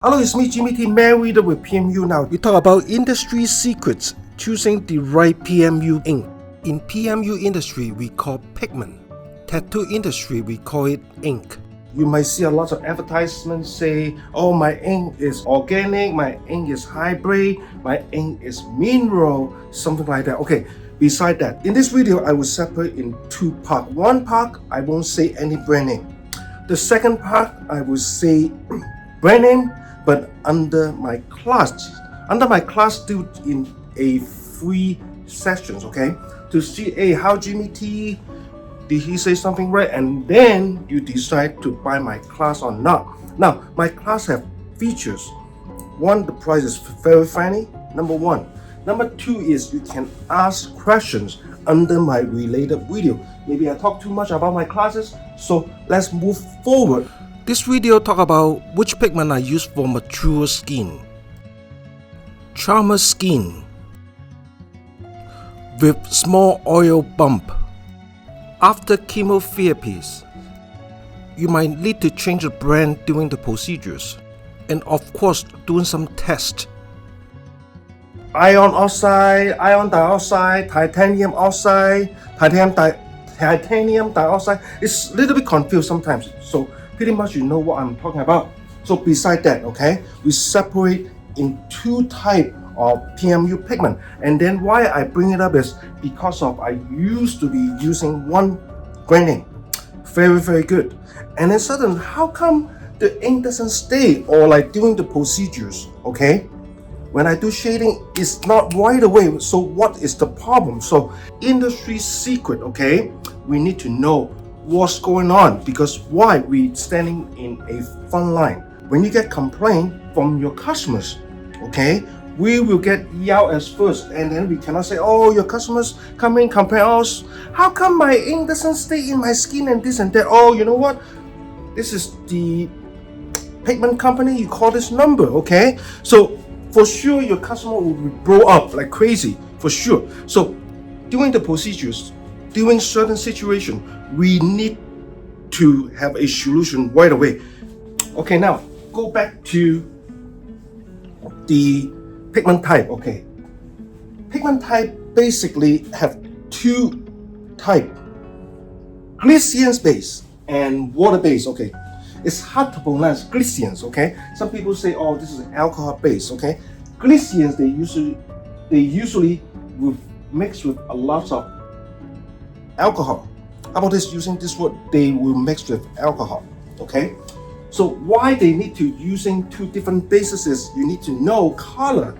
Hello, it's me, Jimmy T, man reader with PMU. Now, we talk about industry secrets, choosing the right PMU ink. In PMU industry, we call pigment. Tattoo industry, we call it ink. You might see a lot of advertisements say, oh, my ink is organic, my ink is hybrid, my ink is mineral, something like that. Okay, beside that, in this video, I will separate in two parts. One part, I won't say any brand name. The second part, I will say brand name, but under my class still in a free sessions, okay, to see, hey, how Jimmy T, did he say something right? And then you decide to buy my class or not. Now, my class have features. One, the price is very funny, number one. Number two is you can ask questions under my related video. Maybe I talk too much about my classes, so let's move forward. This video talk about which pigment I use for mature skin. Charmer skin with small oil bump. After chemotherapies, you might need to change the brand during the procedures, and of course doing some tests. Iron oxide, iron dioxide, titanium oxide, titanium dioxide. It's a little bit confused sometimes, so pretty much you know what I'm talking about. So beside that, okay, we separate in two types of PMU pigment. And then why I bring it up is because of I used to be using one brand name, very good. And then suddenly, how come the ink doesn't stay, or like during the procedures, okay? When I do shading, it's not right away. So what is the problem? So industry secret, okay? We need to know what's going on, because why we standing in a front line. When you get complaint from your customers, okay, we will get yelled as first, and then we cannot say, oh, your customers come in, complain us, how come my ink doesn't stay in my skin and this and that? Oh, you know what, this is the pigment company, you call this number, okay? So for sure your customer will blow up like crazy, for sure. So during the procedures, during certain situation, we need to have a solution right away. Okay, now go back to the pigment type. Okay, pigment type basically have two type: glycerin base and water base. Okay, it's hard to pronounce glycerins. Okay, some people say, oh, this is an alcohol base. Okay, glycerins they usually will mix with a lot of alcohol. How about this, using this word, they will mix with alcohol, okay? So why they need to using two different bases is you need to know color,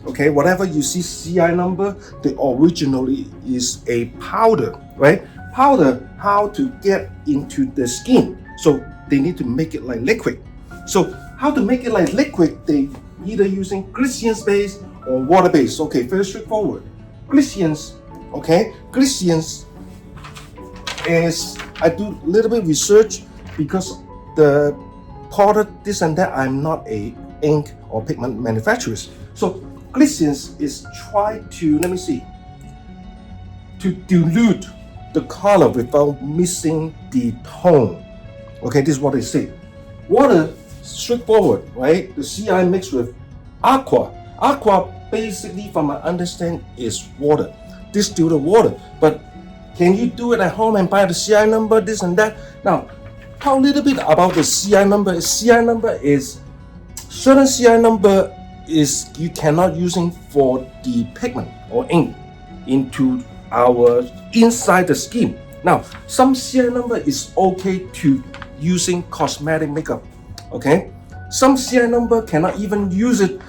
okay? Whatever you see CI number, the originally is a powder, right? Powder, how to get into the skin. So they need to make it like liquid. So how to make it like liquid, they either using glycerin base or water base. Okay, very straightforward. Glycerins, okay? Glycerins is, I do a little bit research because the product this and that, I'm not a ink or pigment manufacturer. So glycerins is try to, let me see, to dilute the color without missing the tone. Okay, this is what they say. Water, straightforward, right? The CI mixed with aqua. Aqua basically, from my understanding, is water. Distilled water, but can you do it at home and buy the CI number, this and that? Now, talk a little bit about the CI number. CI number is, certain CI number is you cannot using for the pigment or ink into our inside the skin. Now, some CI number is okay to using cosmetic makeup, okay? Some CI number cannot even use it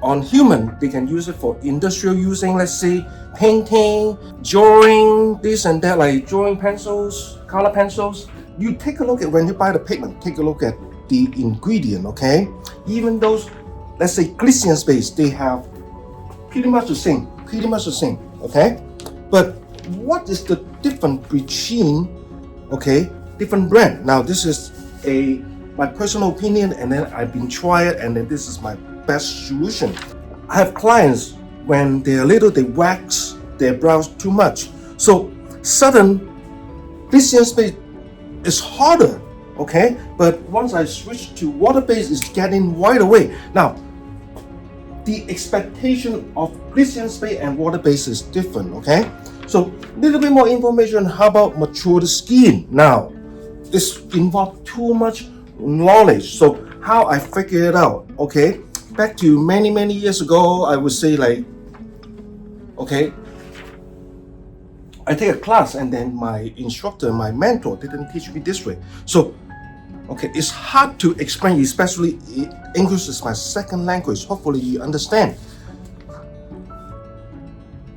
on human. They can use it for industrial using, let's say painting, drawing, this and that, like drawing pencils, color pencils. You take a look at, when you buy the pigment, take a look at the ingredient, okay? Even those, let's say glycerin base, they have pretty much the same, okay? But what is the difference between, okay, different brand? Now this is my personal opinion, and then I've been trying, and then this is my best solution. I have clients, when they're little, they wax their brows too much. So sudden glycerin base is harder okay? But once I switch to water-based, it's getting right away. Now, the expectation of glycerin spray and water-based is different, okay? So, a little bit more information. How about mature the skin? Now, this involves too much knowledge. So, how I figure it out, okay? Back to many years ago, I would say like, okay, I take a class and then my instructor, my mentor didn't teach me this way. So, okay, it's hard to explain, especially English is my second language. Hopefully you understand.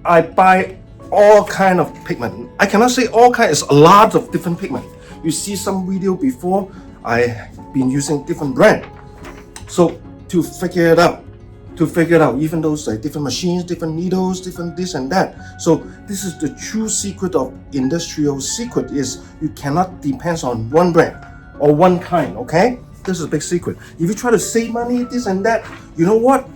I buy all kind of pigment. I cannot say all kind, it's a lot of different pigment. You see some video before, I've been using different brand. So to figure it out, even those like different machines, different needles, different this and that. So this is the true secret of industrial secret, is you cannot depend on one brand or one kind, okay? This is a big secret. If you try to save money, this and that, you know what?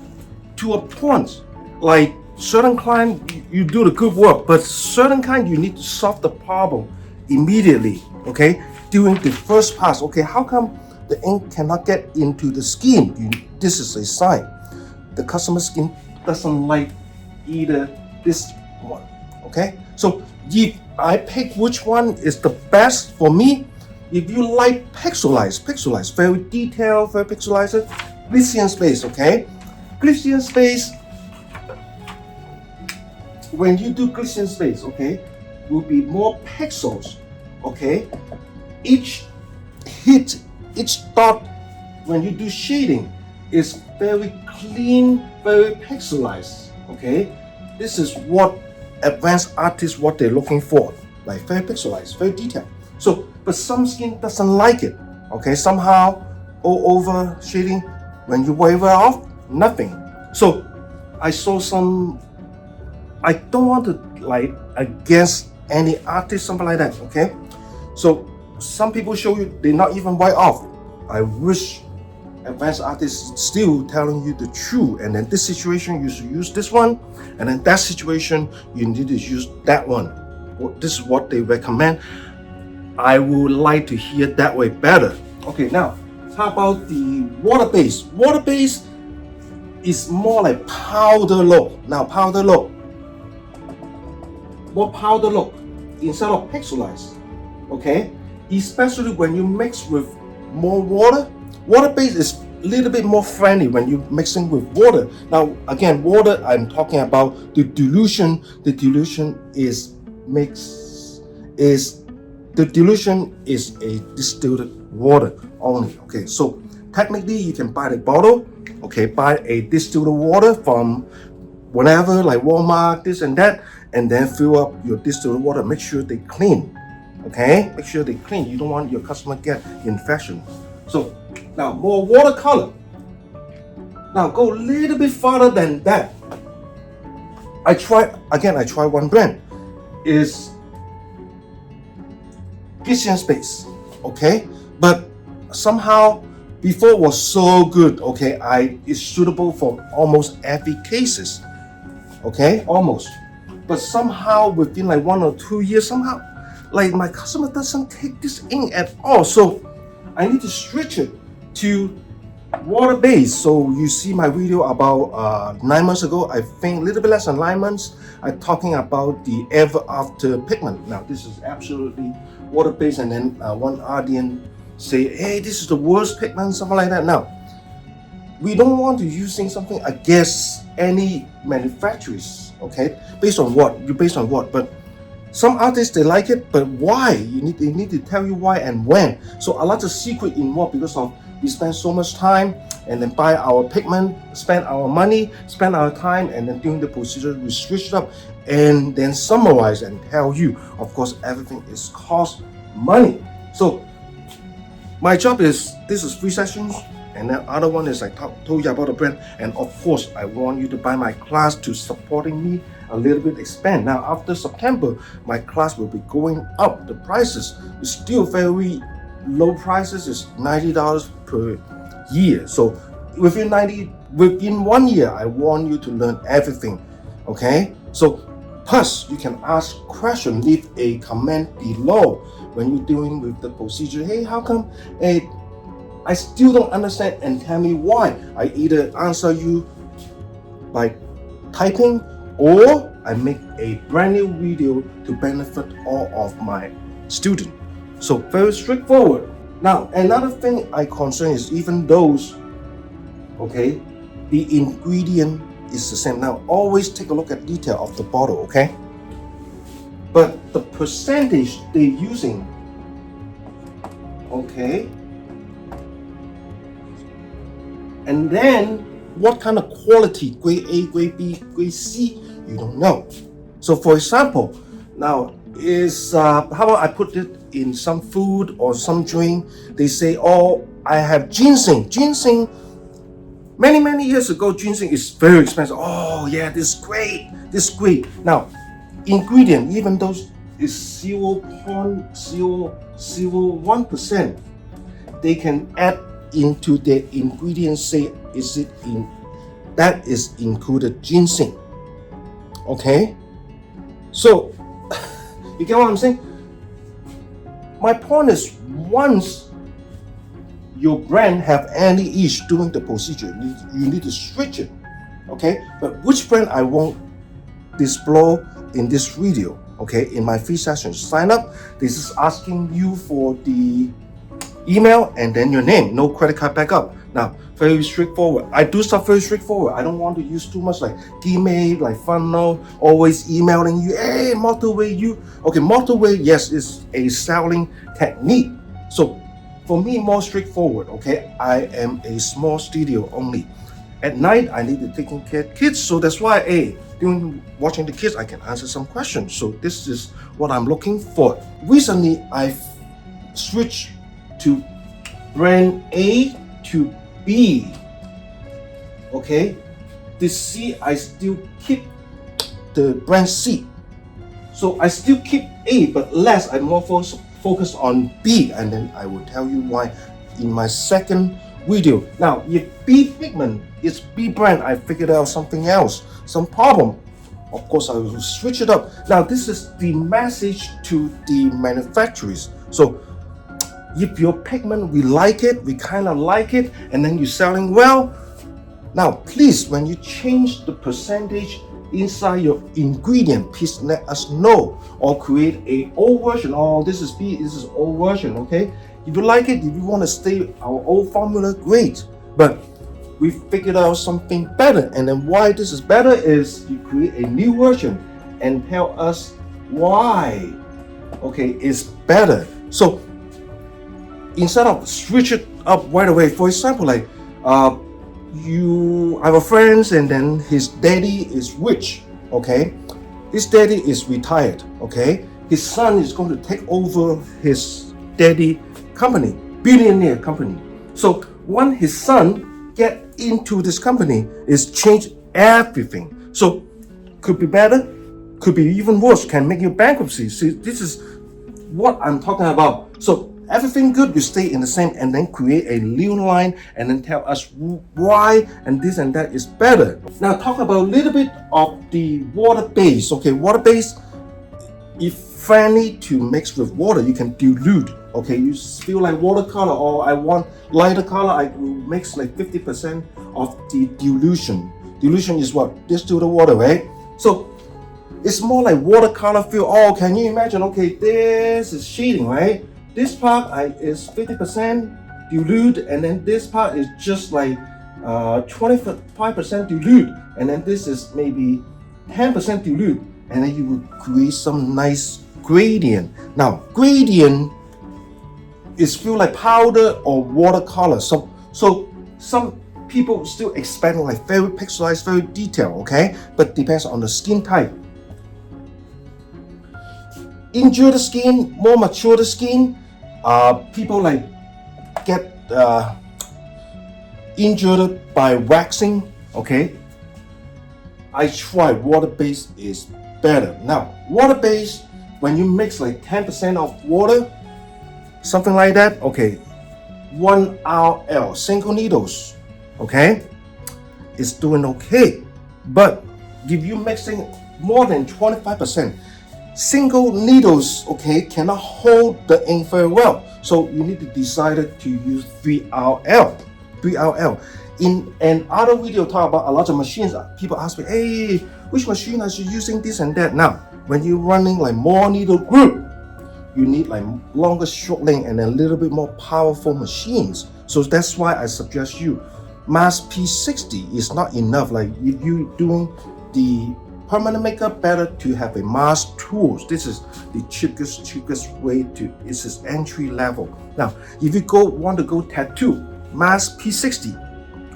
To a point, like certain client, you do the good work, but certain kind, you need to solve the problem immediately, okay? During the first pass, okay, how come the ink cannot get into the skin? This is a sign. The customer skin doesn't like either this one, okay? So if I pick which one is the best for me, if you like pixelized, very detailed, very pixelized, glycerin space, okay? Glycerin space, when you do glycerin space, okay, will be more pixels, okay? Each hit, each dot, when you do shading, is very clean, very pixelized, okay? This is what advanced artists, what they're looking for, like very pixelized, very detailed. So, but some skin doesn't like it, okay? Somehow, all over shading, when you wave it off, nothing. So, I saw some, I don't want to like against any artist, something like that, okay? So, some people show you, they not even wipe off. I wish advanced artists still telling you the truth, and then this situation you should use this one, and then that situation you need to use that one. Well, this is what they recommend. I would like to hear that way better. Okay, now how about the water base? Water base is more like powder look. Now powder look, what powder look instead of pixelized, okay? Especially when you mix with more water. Water base is a little bit more friendly when you're mixing with water. Now, again, water, I'm talking about the dilution. The dilution is a distilled water only. Okay, so technically you can buy the bottle. Okay, buy a distilled water from whenever, like Walmart, this and that, and then fill up your distilled water. Make sure they clean. Okay, make sure they clean. You don't want your customer get infection. So now more watercolor. Now go a little bit farther than that. I try one brand. Is glycerin space, okay? But somehow before was so good, okay? It's suitable for almost every cases, okay? Almost. But somehow within like 1 or 2 years, somehow like my customer doesn't take this ink at all. So I need to switch it to water based. So you see my video about 9 months ago, I think a little bit less than 9 months, I'm talking about the ever after pigment. Now this is absolutely water based, and then one audience say, hey, this is the worst pigment, something like that. Now we don't want to using something against any manufacturers, okay? Based on what? But some artists, they like it, but why? They need to tell you why and when. So a lot of secret involved, because of we spend so much time and then buy our pigment, spend our money, spend our time, and then during the procedure we switch it up and then summarize and tell you. Of course, everything is cost money. So my job is, this is 3 sessions, and then other one is I told you about the brand, and of course I want you to buy my class to supporting me a little bit expand. Now after September, my class will be going up. The prices is still very low prices, is $90 per year. So within 1 year, I want you to learn everything, okay? So Plus, you can ask questions, leave a comment below when you're dealing with the procedure. Hey, how come I still don't understand, and tell me why. I either answer you by typing or I make a brand new video to benefit all of my students. So very straightforward. Now, another thing I concern is even those, okay, the ingredient is the same. Now, always take a look at detail of the bottle, okay? But the percentage they're using, okay? And then what kind of quality, grade A, grade B, grade C, you don't know. So for example, now how about I put it in some food or some drink? They say, oh, I have ginseng. Ginseng, many years ago, ginseng is very expensive. Oh yeah, this is great, this is great. Now, ingredient, even though is 0.001%, they can add into the ingredients, say that is included ginseng. Okay, so you get what I'm saying? My point is, once your brand have any issue during the procedure, you need to switch it. Okay, but which brand I won't display in this video. Okay, in my free session, sign up. This is asking you for the email and then your name, no credit card backup. Now, very straightforward. I do stuff very straightforward. I don't want to use too much like Gmail, like funnel, always emailing you, hey, multi-way okay, multi-way, yes, is a selling technique. So for me, more straightforward, okay? I am a small studio only. At night, I need to take care of kids, so that's why, during watching the kids, I can answer some questions. So this is what I'm looking for. Recently, I've switched to brand A to B. Okay, this C I still keep the brand C. So I still keep A, but less. I'm more focused on B, and then I will tell you why in my second video. Now, if B pigment is B brand, I figured out something else, some problem. Of course, I will switch it up. Now, this is the message to the manufacturers. So if your pigment, we like it, we kind of like it, and then you're selling well, now please, when you change the percentage inside your ingredient, please let us know, or create a old version. Oh, this is B, this is old version. Okay, if you like it, if you want to stay our old formula, great. But we figured out something better, and then why this is better is you create a new version and tell us why, okay, it's better. So instead of switch it up right away, for example, like you have a friend and then his daddy is rich, okay? His daddy is retired, okay? His son is going to take over his daddy company, billionaire company. So when his son get into this company, is change everything. So could be better, could be even worse, can make you bankruptcy. See, this is what I'm talking about. So everything good, we stay in the same, and then create a new line and then tell us why and this and that is better. Now talk about a little bit of the water base. Okay, water base, if friendly to mix with water, you can dilute. Okay, you feel like watercolor, or I want lighter color, I will mix like 50% of the dilution. Dilution is what? Distill the water, right? So it's more like watercolor feel. Oh, can you imagine? Okay, this is shading, right? This part is 50% dilute, and then this part is just like 25% dilute, and then this is maybe 10% dilute, and then you will create some nice gradient. Now, gradient is feel like powder or watercolor. So some people still expect like very pixelized, very detailed, okay? But depends on the skin type. Injured skin, more mature skin, people like get injured by waxing, okay? I tried water-based is better. Now, water-based, when you mix like 10% of water, something like that, okay, 1 RL, single needles, okay, it's doing okay. But if you mixing more than 25%. Single needles, okay, cannot hold the ink very well. So you need to decide to use 3RL. 3RL. In another video talk about a lot of machines, people ask me, hey, which machine are you using this and that? Now, when you're running like more needle group, you need like longer stroke length and a little bit more powerful machines. So that's why I suggest you, mass P60 is not enough. Like if you're doing the permanent makeup, better to have a mass tools. This is the cheapest way to, this is entry level. Now, if you want to go tattoo, mass P60,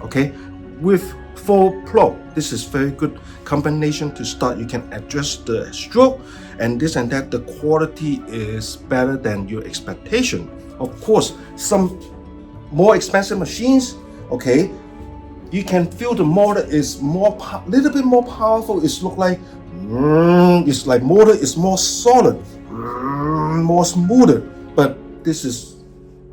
okay, with full pro, this is very good combination to start. You can adjust the stroke and this and that. The quality is better than your expectation. Of course, some more expensive machines, okay, you can feel the motor is little bit more powerful. It's look like it's like motor is more solid, more smoother. But this is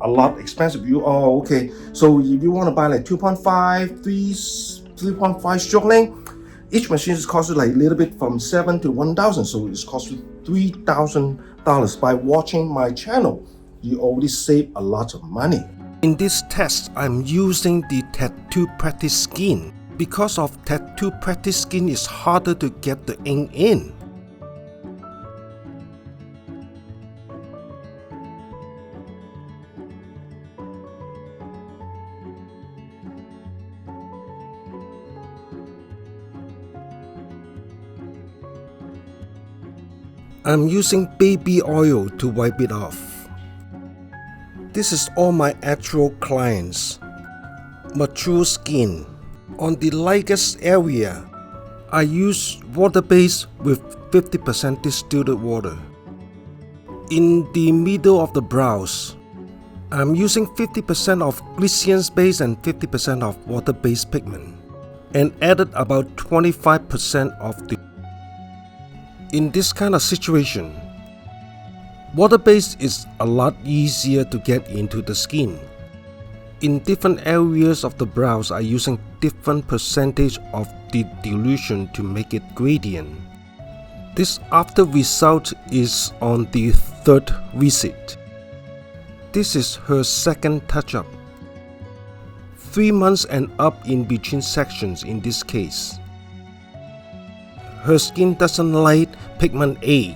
a lot expensive. Okay. So if you want to buy like 2.5, 3.5 stroke length, each machine is costing like a little bit from $7,000 to $1,000. So it's costing $3,000. By watching my channel, you already save a lot of money. In this test, I'm using the Tattoo Practice skin. Because of Tattoo Practice skin, it's harder to get the ink in. I'm using baby oil to wipe it off. This is all my actual clients. Mature skin. On the lightest area, I use water base with 50% distilled water. In the middle of the brows, I'm using 50% of Glycerin base and 50% of water-based pigment, and added about 25% of the. In this kind of situation, water-based is a lot easier to get into the skin. In different areas of the brows, I'm using different percentage of the dilution to make it gradient. This after result is on the third visit. This is her second touch-up. 3 months and up in between sections in this case. Her skin doesn't like pigment A.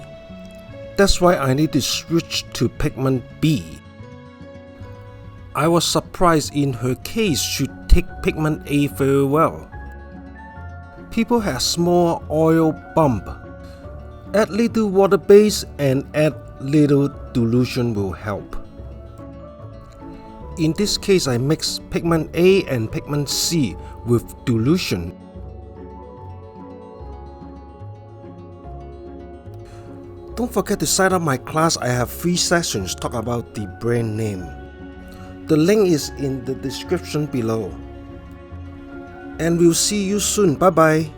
That's why I need to switch to pigment B. I was surprised in her case she take pigment A very well. People have small oil bump. Add little water base and add little dilution will help. In this case, I mix pigment A and pigment C with dilution. Don't forget to sign up my class. I have 3 sessions talk about the brand name. The link is in the description below. And we'll see you soon. Bye bye.